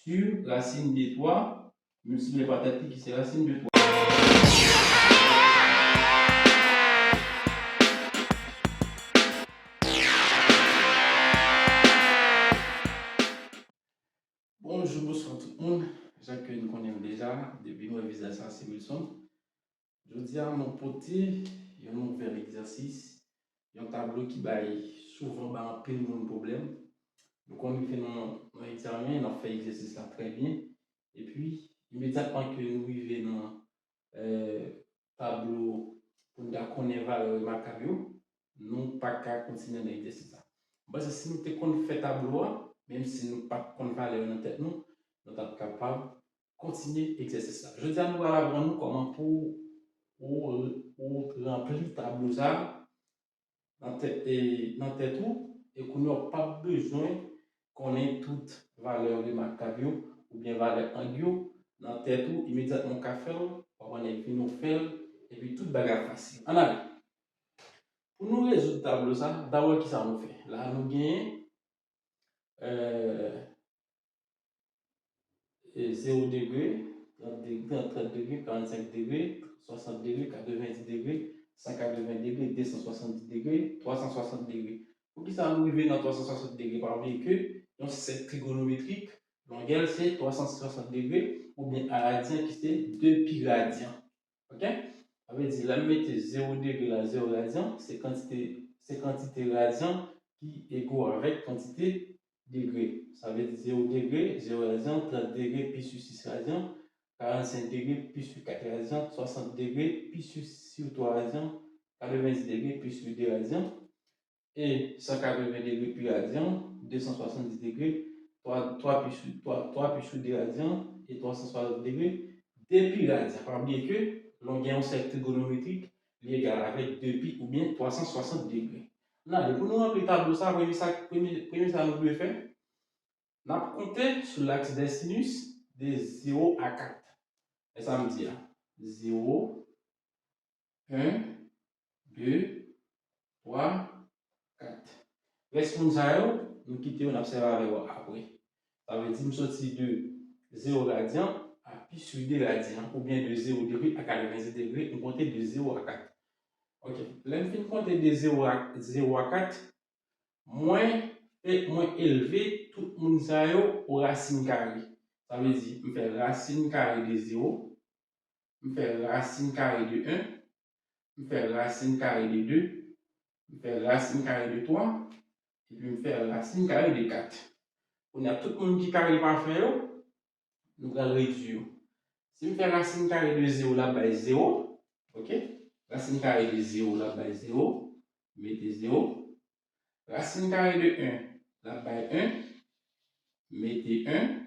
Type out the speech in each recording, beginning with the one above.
sur racine de 3 multiplié par tête qui c'est racine de 3. Bonjour, bonsoir tout le monde. Jacques, nous connaissons déjà depuis nous réviser ça, c'est Wilson. Je dis à mon pote, il y a un nouvel exercice, il y a un tableau qui baille souvent un peu de problème. Donc, on fait dans l'examen, on fait l'exercice là très bien. Et puis, immédiatement que nous arrivons dans le tableau pour nous connaître la valeur remarquable, nous ne pas continuer dans l'exercice là. Parce que si nous fait le tableau, même si nous ne pas connaître la valeur dans tête, nous sommes capables de continuer l'exercice là. Je dis à nous apprendre comment pour remplir le tableau ça dans tête et qu'on n'a pas besoin qu'on ait toute valeur remarquable ou bien valeur angio dans tête ou immédiatement qu'à faire on est venu nous faire et puis toute bagarre facile. En allez. Pour nous résoudre le tableau ça, d'abord qui ça nous fait? Là nous gagnons 0 degré, 30 degrés, 30 degrés, 45 degrés, 60 degrés, 90 degrés, 180 degrés, 270 degrés, 360 degrés. Pour qui ça nous arrive dans 360 degrés parmi que donc c'est trigonométrique, l'angle c'est 360 degrés ou bien radien qui c'est 2 pi radian. OK? Ça veut dire là mettez 0 degré là 0 radian, c'est quantité radian qui est égale avec quantité degrés. Ça veut dire 0 degré, 0 radian, 30 degrés, pi sur 6 radian, 45 degrés, pi sur 4 radian, 60 degrés, pi sur 3 radian, 90 degrés, pi sur 2 radian, et 180 degrés, pi radian, 270 degrés, 3 pi sur 2 radian, et 360 degrés, 2 pi radian. Pas oublier que l'angle cercle trigonométrique est égal avec 2 pi ou bien 360 degrés. Là, pour nous remplir le tableau, ça, premier ça nous devons faire. On a compté sur l'axe des sinus de 0 à 4. Et ça me dit 0, 1, 2, 3, 4. Reste pour nous quitter, on observe avec après. Ça veut dire que nous sortir de 0 radian à pi sur 2 radian, ou bien de 0 degré à 90 degrés, on compte de 0 à 4. Ok, là, on compter de 0 à 4, moins élevé, tout le monde a aux racines carrées. Ça veut dire, on fait racine carrée de 0, on fait racine carrée de 1, on fait racine carrée de 2, on fait racine carrée de 3, et puis on fait racine carrée de 4. On a tout le monde qui carré parfait, nous allons réduire. Si on fait racine carrée de 0, la base 0, ok? Racine carrée de 0, la base 0, mettez 0. Racine carrée de 1, la base 1, mettez 1.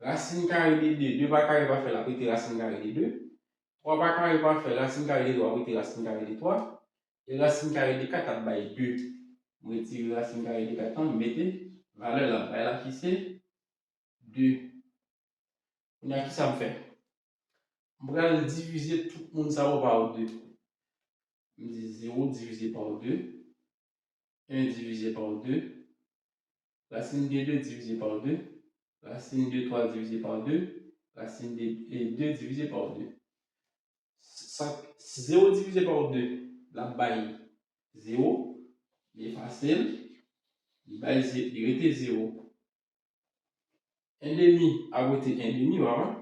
Racine carrée de 2, 2 par carré va faire la petite racine carrée de 2. 3 par carré va faire racine carrée de 3, petite racine carrée de 3. Et racine carrée de 4, la base 2. Vous retirez racine carrée de 4, mettez valeur là, là qui c'est 2. On a qui ça me fait? On va diviser tout le monde ça par 2. On dit 0 divisé par 2. 1 divisé par 2. Racine de 2 divisé par 2. Racine de 3 divisé par 2. Racine de 2 divisé par 2. 0 divisé par 2, la baille 0. Il est facile. Il était 0. 1 demi à côté 1 demi, voilà.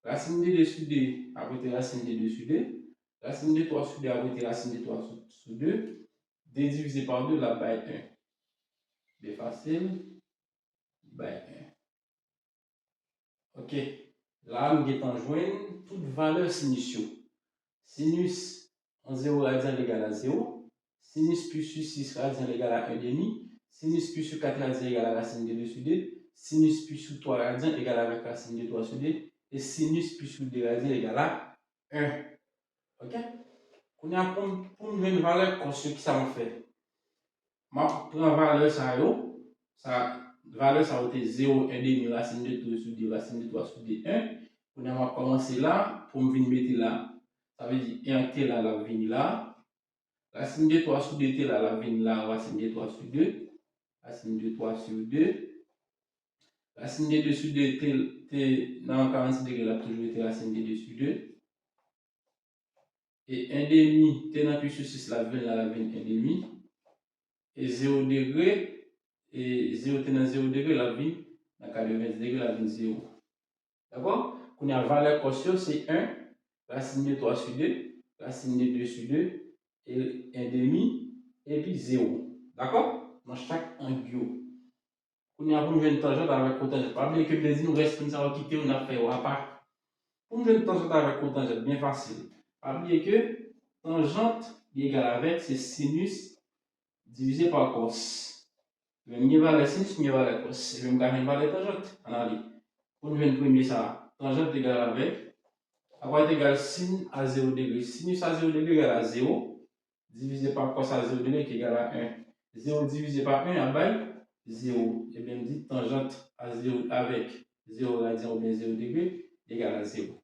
Racine de 2 sur 2 à côté racine de 2 sur 2. Racine de 3 sur 2 à côté racine de 3 sur 2. 2 divisé par 2, la baille 1. Il est facile. Baille 1. Ok. Là, nous allons joindre toute valeur sinusio. Sinus en 0 radian égal à 0. Sinus plus sur 6 radian égal à 1 demi. Sinus plus sur 4 radian égal à racine de 2 sur 2. Sinus plus sur 3 radian égal à racine de 3 sur 2. Et sinus plus sur 2 radian égal à 1. Ok? On a pour une valeur conçue qui ça m'a fait. Je prends la valeur ça, valeur ça va être 0, 1 demi, racine de 2 sur 2, racine de 3 sur 2, 1. On a commencé là, pour me venir mettre là. Ça veut dire 1 t là, la venir là. Racine de 3 sur 2 t là, la venir là, racine de 3 sur 2. Racine de 3 sur 2. Racine de 2 sur 2, t dans 46 degrés, là, toujours été racine de 2 sur 2. Et 1 demi, t dans pi sur 6, la 20, là, la 20, 1 demi. Et 0 degré, et 0 t dans 0 degré, la 20, dans 90 degrés, la 20, 0. D'accord? Qu'on a valeur cosio, c'est 1, racine de 3 sur 2, racine de 2 sur 2, et 1 demi, et puis 0. D'accord? Dans chaque angle. Qu'on a pour une tangente avec cotangente. Pas oublier que les nous reste pour nous quitter, on a fait ou à part. Pour une tangente avec cotangente, bien facile. Pas oublier que tangente est égal avec c'est sinus divisé par cos. Même mieux valeur sinus, mieux valeur cos. Et même quand même valeur tangente. Allez. Pour nous premier ça, tangente égale avec à quoi est égal sin à 0 degré. Sinus à 0 degré égale à 0 divisé par cos à 0 degré qui est égal à 1. 0 divisé par 1 à bail 0. Et bien, dit tangente à 0 avec 0 radian ou bien 0 degré égale à 0.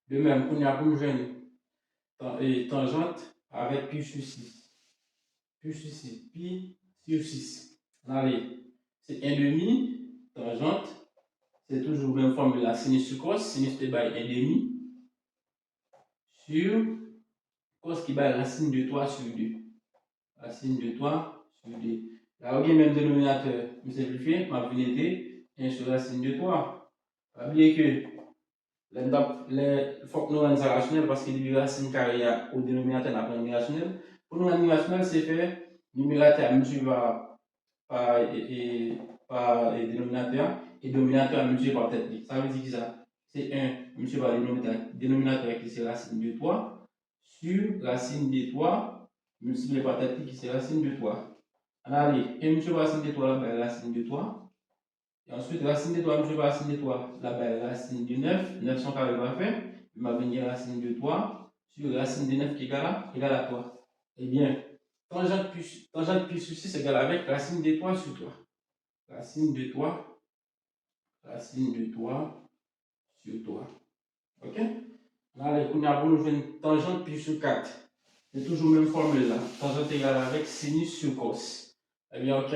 De même, on a pour une tangente avec pi sur 6. Pi sur 6. Pi sur 6. Allez, c'est 1 demi, tangente. C'est toujours la même formule, la sinus sur cos. Sinus est bail 1 demi sur cos qui bail racine de 3 sur 2. Racine de 3 sur 2. Là, on a même dénominateur, je simplifie, ma finité, 1 sur racine de 3. Oubliez que il faut que nous rendions rationnel parce que le racine carrée au dénominateur n'a pas de rationnel. Pour nous rendre rationnel, c'est faire numérateur multiplié par dénominateur et dominateur multiplié par tête. Ça veut dire que ça, c'est 1 multiplié par dénominateur qui c'est racine de 3 sur racine de 3 multiplié par tête qui c'est racine de 3. Allez, 1 multiplié par racine de 3 là, ben, racine de 3. Et ensuite, racine de 3 multiplié par racine de 3, là, ben, racine de 9, 9 sont carré parfait. Il m'a venir racine de 3 sur racine de 9 qui est égal à 3. Eh bien, tangente pi sur 6 égale avec racine de 3 sur 3. Racine de 3 sur 3. Ok? Allez, on a pour nous une tangente pi sur 4. C'est toujours la même formule là. Tangente égale avec sinus sur cos. Eh bien, ok.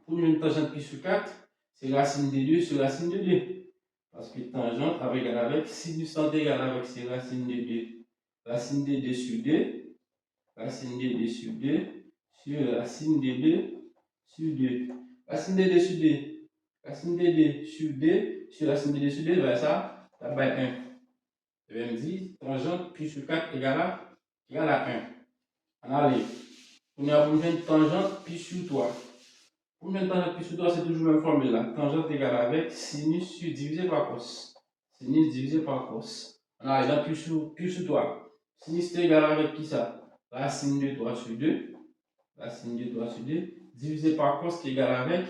Pour une tangente pi sur 4, c'est racine de 2 sur racine de 2. Parce que tangente avec sinus égal avec c'est racine de 2. Racine de 2 sur 2. Racine de 2 sur 2 sur racine de 2 sur 2. Racine de 2 sur 2. Racine de 2 sur 2 sur racine de 2 sur 2, ben ça va être 1. Je vais me dire tangente pi sur 4 égale à 1. Allez, on a besoin de tangente pi sur 3. Pour une tangente pi sur 3, c'est toujours la même formule là. Tangente égale avec sinus divisé par cos. Sinus divisé par cos. Allez, là, pi sur 3. Sinus est égal avec qui ça? Racine de 3 sur 2. Racine de 3 sur 2. Divisé par cos qui est égal avec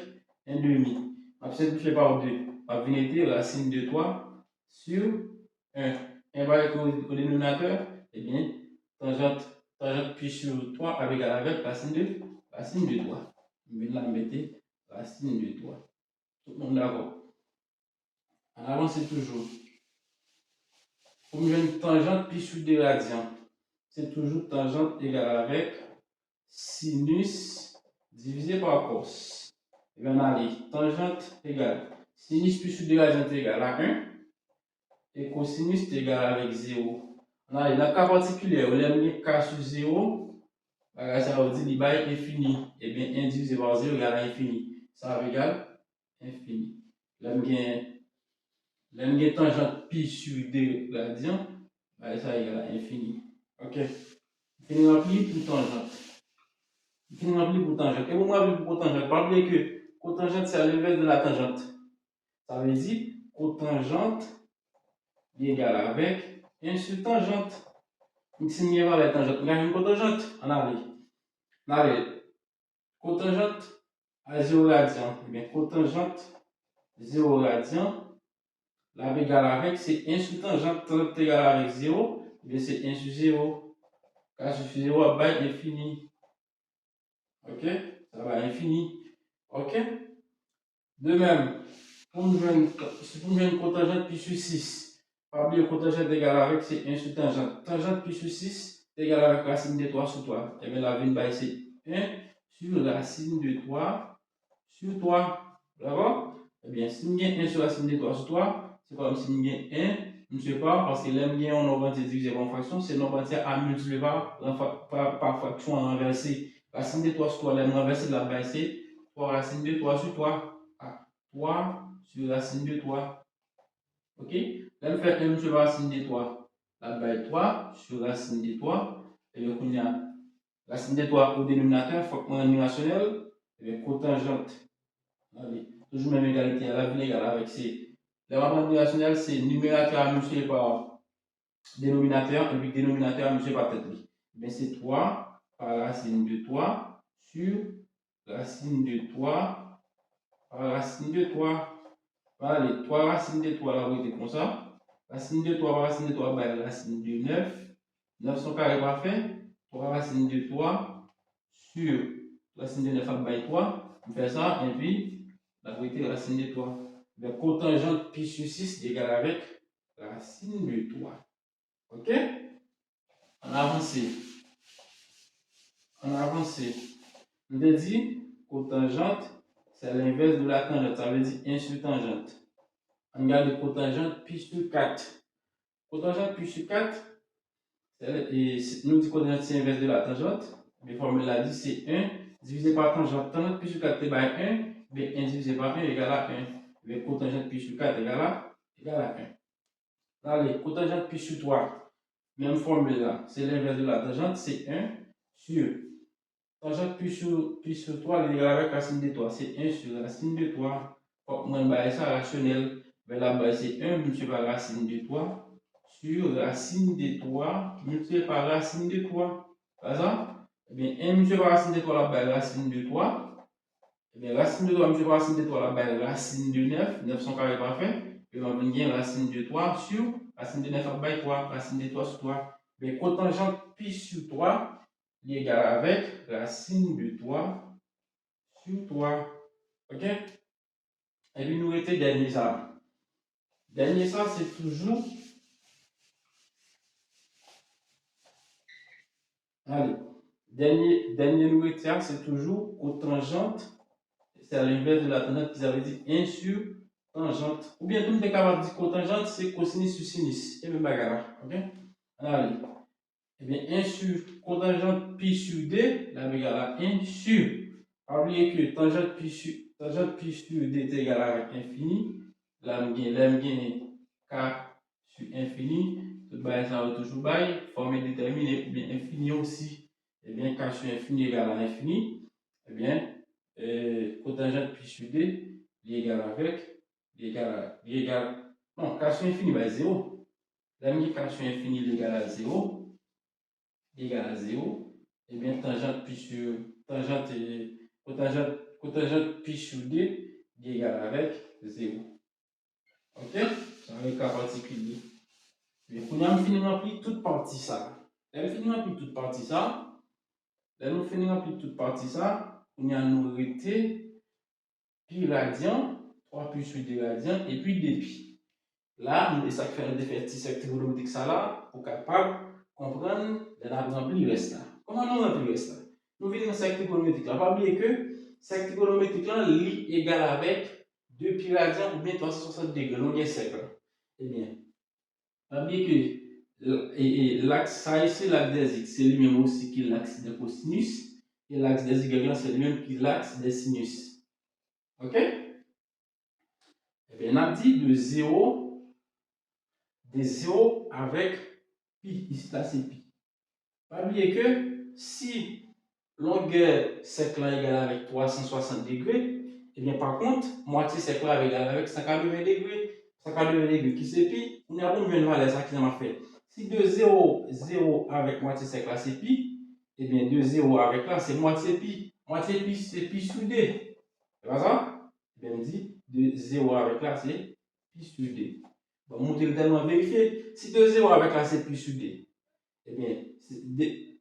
1 demi. On va simplifier par 2. On va venir racine de 3 sur 1. 1 va être au dénominateur. Eh bien, tangente pi sur 3 avec racine de 3. On va la mettre racine de 3. Tout le monde d'accord. On avance toujours. Pour une tangente pi sur 2 radians, c'est toujours tangente égale avec sinus divisé par cos. Et bien, on a tangente égale sinus pi sur 2 radians est égal à 1 et cosinus est égal avec 0. On a dans le cas particulier, on a mis k sur 0, ça veut dire qu'il est infini. Et bien, 1 divisé par 0 égale à infini. Ça va égal infini. Là, tangente pi sur 2 radians, ça égale à infini. Ok? Infini rempli pour tangente. Infini rempli pour tangente. Et vous m'appelez pour tangente. Pas oublier que cotangente, c'est à l'inverse de la tangente. Ça veut dire cotangente est égal avec 1 sur tangente. Donc, si nous avons la tangente, nous avons une cotangente. On allez. Cotangente à 0 radian. Eh bien, cotangente 0 radian. La égale avec, c'est 1 sur tangente. Tangente égale avec 0. Eh bien, c'est 1 sur 0. K sur 0 va être infini. Ok? Ça va infini. Ok? De même, pour nous jouer une cotangente pi sur 6, pas oublier cotangente égale avec, c'est 1 sur tangente. Tangente pi sur 6 est égal avec racine de 3 sur 3. Et bien, la vie c'est 1 sur racine de 3 sur 3. D'accord? Eh bien, si nous avons 1 sur racine de 3 sur 3, c'est comme si nous avons 1, je ne sais pas, parce que l'aime bien un nombre entier divisé par fraction, c'est nombre entier à multiplier par fraction renversée. Racine de 3 sur 3, l'aime renversée de la base, c'est 3 racine de 3 sur 3. 3 sur racine de 3. Ok? L'aime fait 1 sur racine de 3. La base 3 sur racine de 3. Et bien, on a racine de 3 au dénominateur, il faut qu'on ait un rationnel. Et bien, cotangente. Allez, toujours même égalité à la ville égale avec C. Le rapport rationnel, c'est numérateur multiplié par dénominateur, et puis dénominateur multiplié par tête. Mais c'est 3 par racine de 3 sur racine de 3 par racine de 3. Allez, 3 racines de 3 là, vous êtes comme ça. Racine de 3 par racine de 3, bah, racine de 9. 9 son carré parfait. 3 racine de 3 sur racine de 9 à 3. On fait ça, et puis la vérité racine de 3. Le cotangente pi sur 6 égale avec racine de 3. Ok? On avance. On avance. On a dit cotangente, c'est l'inverse de la tangente. Ça veut dire 1 sur tangente. On regarde cotangente pi sur 4. Cotangente pi sur 4, nous dit cotangente c'est l'inverse de la tangente. Mais formule l'a dit c'est 1 divisé par tangente. Tangente pi sur 4 c'est 1. Mais 1 divisé par 1 égale à 1. Mais cotangente pi sur 4 égale à 1. Allez, cotangente pi sur 3. Même formule là. C'est l'inverse de la tangente, c'est 1 sur tangente pi sur 3 égale avec racine de 3. C'est 1 sur racine de 3. On va ça rationnel. Mais là-bas, c'est 1 multiplié par racine de 3 sur racine de 3 multiplié par racine de 3. Par exemple, eh bien, 1 multiplié par racine de 3 là-bas, racine de 3. Eh bien, racine de 3 multiplié par racine de 3 là-bas, racine de 9. 9 son carré parfait. Et on va venir racine de 3 sur racine de 9 à 3. Racine de 3 sur 3. Mais cotangente pi sur 3 est égal avec racine de 3 sur 3. Ok? Et puis, nous était dernier ça. Dernier ça, c'est toujours. Allez. Dernier nourriture, c'est toujours cotangente. C'est à l'inverse de la tangente qui avait dit 1 sur tangente. Ou bien tout le monde est capable de dire cotangente, c'est cosinus sur sinus. Et même bagarre. Ok? Allez. Eh bien, 1 sur cotangente pi sur D, là, égale à 1 sur. Oubliez que tangente pi sur D est égal à infini. Là, je gagne K sur infini. Tout bail, ça va toujours bail. Forme déterminée, ou bien infini aussi. Eh bien, K sur infini égale à infini. Eh bien, cotangente pi sur D, il est égal avec. Non, K sur infini, bah, 0. Là, K sur infini, il est égal à 0. Égal à 0, et bien tangente pi sur cotangente pi sur D est égal avec 0. Ok? C'est un cas particulier. Mais pour nous finir remplir toute partie ça. Là, nous finir remplir toute partie ça. Là, nous finir remplir toute partie ça. On a nous arrêté pi radian, 3 pi sur D radian, et puis 2 pi. Là, nous ça fait des petits trigonométriques ça là, pour capable comprendre la remplir le reste là. Comment nous remplir le reste là? Nous venons dans cette trigonométrique là. Pas oublier que cette trigonométrique là est égal avec 2 pi radian ou bien 360 degrés, longueur cercle. Eh bien, pas oublier que l'axe ça ici, l'axe des x, c'est lui-même aussi qui l'axe des cosinus. Et l'axe des y, c'est lui-même qui l'axe des sinus. Ok? Eh bien, on a dit de 0 avec pi. Ici, là, c'est pi. Pas oublier que si longueur cercle est égale avec 360 degrés, et bien par contre, moitié cercle est égale avec 180 degrés. 180 degrés qui c'est pi, on a une valeur ça qui m'a fait. Si de 0, 0 avec moitié cercle c'est pi, et bien de 0 avec là c'est moitié pi. Moitié pi c'est pi sur d. C'est pas ça? Et bien on dit de 0 avec là c'est pi sur d. Bon, monter le tellement vérifier. Si de 0 avec là c'est pi sur d, eh bien,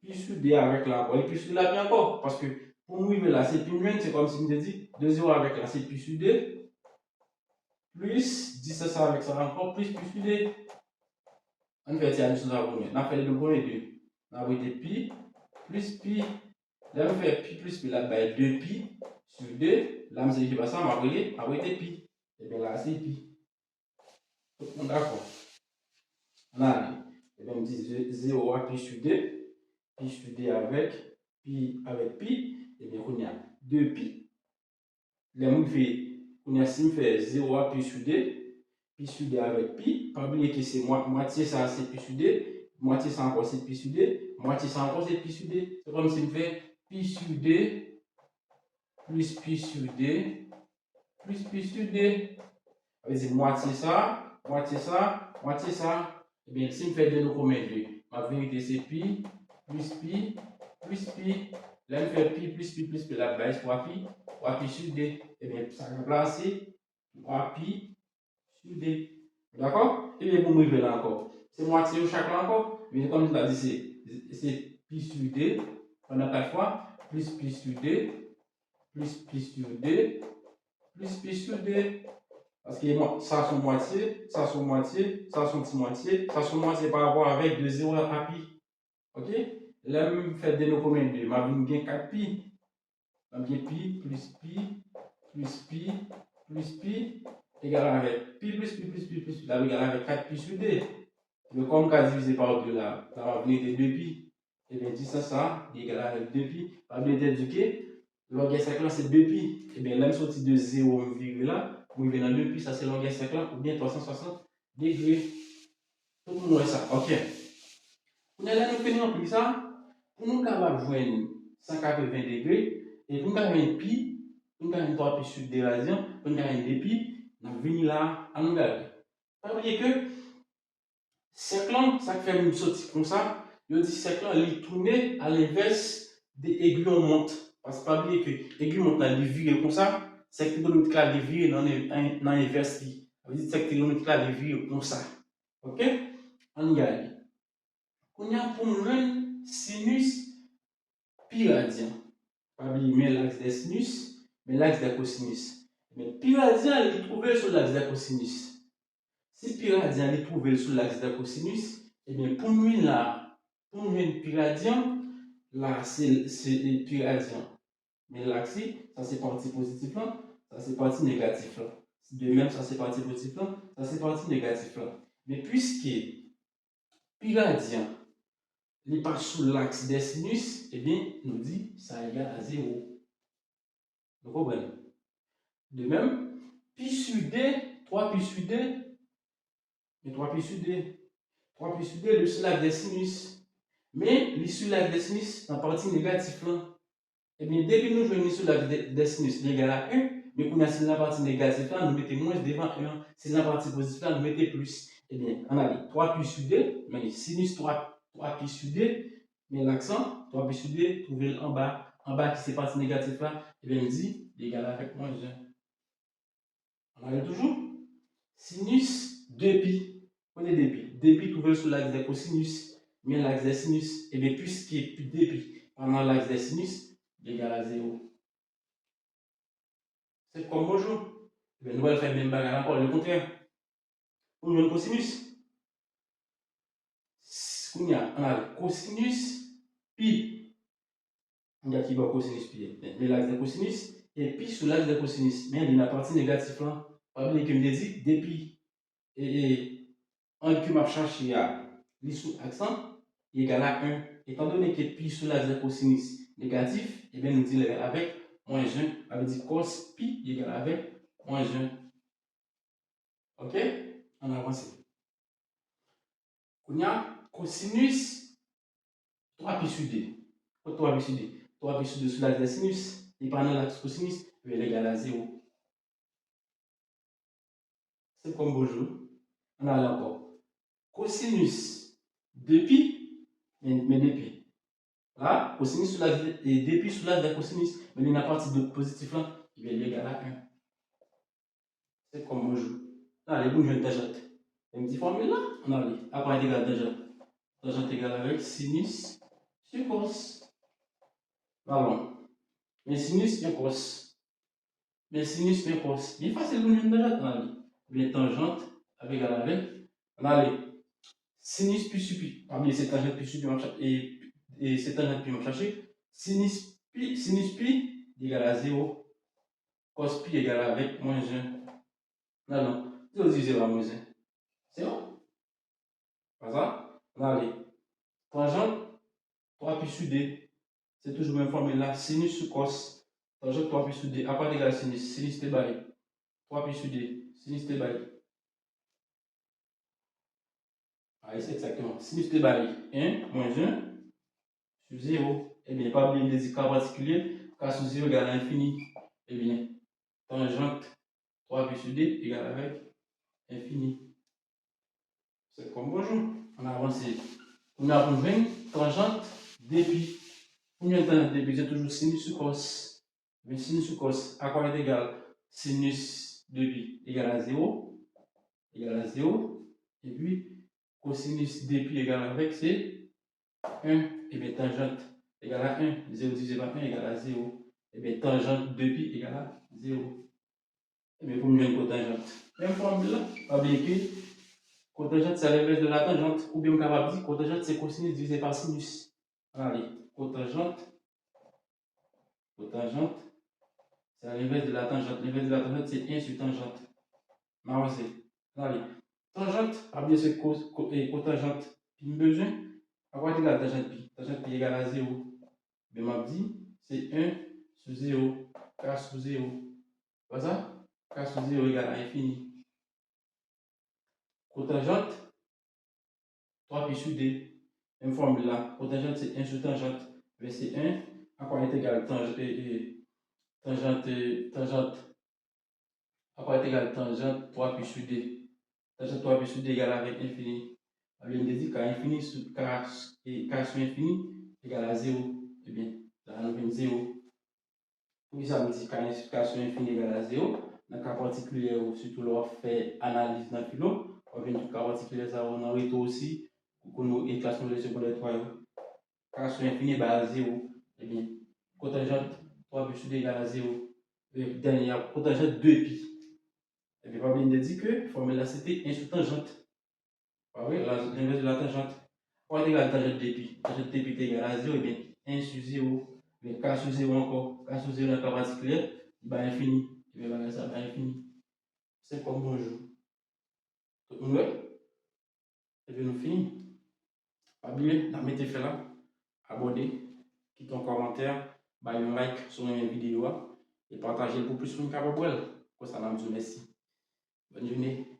pi sur d avec la, et pi sur la bien encore. Parce que pour nous, là, c'est pi moins, c'est comme si on dit 2 0 avec la, c'est pi sur d, plus 10 ça avec ça encore, plus pi sur d. On fait la même chose à première. On a fait les deux premiers deux. On a été pi, plus pi. Là, on fait pi plus pi, là, 2 pi sur 2. Là, je ne sais pas ça, après pi. Et bien là, c'est pi. Tout le monde d'accord. On a, et bien, on dit 0 à pi sur 2. Pi sur 2 avec pi. Et bien, on a 2 pi. Là, on a si on fait 0 à pi sur 2. Pi sur 2 avec pi. Pas oublier que c'est moitié ça, c'est pi sur 2. Moitié ça encore, c'est pi sur 2. Moitié ça encore, c'est pi sur 2. C'est comme si on fait pi sur 2 plus pi sur 2 plus pi sur 2. Ça veut dire moitié ça, moitié ça, moitié ça. Eh bien, si on fait 2, nous combien de? Ma vérité, c'est pi, plus pi, plus pi. Là, on fait pi, plus pi, plus pi. La base, 3 pi sur 2. Eh bien, ça va placer 3 pi sur 2. D'accord? Et bien, pour me là encore. C'est moitié au chaque là encore. Mais comme je l'ai dit, c'est pi sur 2 pendant 4 fois, plus pi sur 2, plus pi sur 2, plus pi sur 2. Parce que ça son moitié, ça son moitié, ça son petit moitié, ça son moitié par rapport avec 2 0 à pi. Ok? Là, je fais de nos combien de? Ma vie gagne 4 pi. Ma vie pi plus pi plus pi plus pi égal avec pi plus pi plus pi plus pi. Là, égal avec 4 pi sur 2. Mais comme on a divisé par 2 là, ça va venir de 2 pi. Et bien, 10 ça, égal avec 2 pi. Pas bien d'éduquer. Longueur 5 là, c'est 2 pi. Et bien, là, je sorti de 0, là. Vous venez dans 2 pi, ça c'est longueur 5 là, ou bien 360 degrés. Tout le monde voit ça. Ok. Pour nous, nous faisons plus ça. Pour nous, capable de joindre 180 degrés. Et pour nous, gagner pi, pour nous, gagner 3 pi sur 2 radians, pour nous, gagner 2 pi, nous venons là à nous garder. Pas oublier que 5 là, ça fait une sortie comme ça. Je dis 5 là, il tourne à l'inverse des aiguilles monte. Parce que pas oublier que l'aiguille monte là, il vire comme ça. 5 km là, il vire dans l'inverse. Ça veut dire 5 km là, il vire comme ça. Ok? On y a. On y a pour nous sinus pi radian. Pas oublier mais l'axe des sinus, mais l'axe des cosinus. Mais pi radian, il est trouvé sur l'axe des cosinus. Si pi radian est trouvé sur l'axe des cosinus, et bien pour nous là, pour nous pi radian, là c'est pi radian. Mais l'axe, ça c'est partie positive là, ça c'est partie négative là. De même, ça c'est partie positive là, ça c'est partie négative là. Mais puisque pi radian n'est pas sous l'axe des sinus, eh bien, nous dit ça égale à 0. Vous comprenez? De même, pi sur 2, 3 pi sur 2, et 3 pi sur 2, 3 pi sur 2, le sur l'axe des sinus. Mais le sur l'axe des sinus, dans la partie négative là, eh bien, dès que nous jouons sur l'axe des sinus égal à 1, mais qu'on a sur la partie négative là, nous mettons moins devant 1. Si la partie positive là, nous mettons plus. Eh bien, on a dit 3 pi sur 2, mais sinus 3 pi sur 2, mais l'accent, 3 pi sur 2, trouvez en bas qui c'est partie négative là, et bien, on dit égal avec moins 1. On a toujours sinus 2 pi. Prenez 2 pi. 2 pi trouvé sur l'axe des cosinus, mais l'axe des sinus, et bien, puisqu'il y a 2 pi pendant l'axe des sinus, égal à 0. C'est comme bonjour. Nous allons faire le même bagage encore, le contraire. Pour le cosinus, on a cosinus pi. On a qui va cosinus pi. Mais l'axe des cosinus, et pi sur l'axe des cosinus. Mais il y a une partie négative là. Pas oublier que je me dit, des pi. Et en que m'a cherché à les sous accent égal à 1. Étant donné que pi sur l'axe des cosinus négatif, et bien nous disons avec moins 1. Ça veut dire cos pi égal avec moins 1. Ok? On avance. On a cosinus 3 pi sur 2. 3 pi sur 2. 3 pi sur 2 sur l'axe des sinus. Et pendant l'axe cosinus, il est égal à 0. C'est comme bonjour. On a là encore. Cosinus 2 pi, mais 2 pi. Là, cosinus sur l'axe et 2 pi sur l'axe des cosinus. Mais il y a une partie de positif là, il est égal à 1. C'est comme bonjour. Là, les bouts, je vais tangente. Une petite formule là, on a dit. Après, il égal à tangente. Tangente égale avec sinus sur cos. Pardon. Mais sinus et cos. Mais sinus et cos. Il est facile de nous tangente, on a dit. Mais tangente avec égal avec. On a dit. Sinus plus pi. Parmi ces tangentes plus pi, et ces tangentes pi, on va chercher. Sinus pi égale à 0. cos pi égale avec moins 1. Non, 0 divisé par moins 1. C'est bon? Pas ça? Allez. Tangente 3 pi sur d. C'est toujours la même formule là. Sinus sur cos. Tangente 3 pi sur d. À part égale sinus. Sinus t bail. 3 pi sur d. Sinus t bail. Ah, c'est exactement. Sinus t bail 1 moins 1 sur 0. Eh bien, pas oublier les cas particuliers. K sur 0 égale à l'infini. Eh bien, tangente 3 pi sur d égale avec infini. C'est comme bonjour. On a avancé. On a pour 20 tangente dpi. Combien de tangente dpi? C'est toujours sinus sur cos. Mais sinus sur cos, à quoi est égal? Sinus de pi égale à 0. Égale à 0. Et puis, cosinus de pi égale avec, c'est 1. Et bien, tangente égale à 1. 0 divisé par 1 égale à 0. Et bien, tangente de pi égale à 0. Et bien, combien de cotangente? Même formule là. Pas bien que cotangente, c'est l'inverse de la tangente. Ou bien, on capable de dire cotangente, c'est cosinus divisé par sinus. Allez, cotangente, c'est l'inverse de la tangente. L'inverse de la tangente, c'est 1 sur tangente. Marosé. Allez, tangente, pas bien c'est cotangente. Puis, besoin, à quoi est la tangente pi? Tangente pi égale à 0. Mais m'a dit, c'est 1 sur 0. K sur 0. Pas ça? K sur 0 égale à infini. Cotangente, 3 pi sur d. Même formule là. Cotangente, c'est 1 sur tangente. Mais c'est 1. À quoi est égal tangente, à quoi est égal tangente 3 pi sur d. Tangente 3 pi sur d égale avec infini. On vient de dire k infini sur k sur infini égale à 0. Eh bien, là, on vient 0. Pour ça, on dit k sur infini égale à 0. Dans le cas particulier, surtout lorsqu'on fait analyse dans le philo, on vient du cas particulier, ça on a réto aussi, pour nous éclaircir les secondaires 3. K sur infini égale à 0. Eh bien, cotangente 3 pi sur d égale à 0. Dernière, cotangente 2 pi. Et puis, pas oublier de dire que la formule là, c'était 1 sur tangente. Ah oui, l'inverse de la tangente. Quoi est égal à la tangente de pi? Tangente de pi est égal à 0, et bien 1 sur 0. Mais k sur 0 encore. K sur 0 dans le cas particulier, il va infini. Et bien, ça va infini. C'est comme bonjour. Ouais. Et bien, nous finissons. Pas oublier, la mettez fait là. Abonnez, quittez un commentaire, bah un like sur la vidéo et partagez pour plus sur une capable. Pour ça, nous merci. Bonne journée.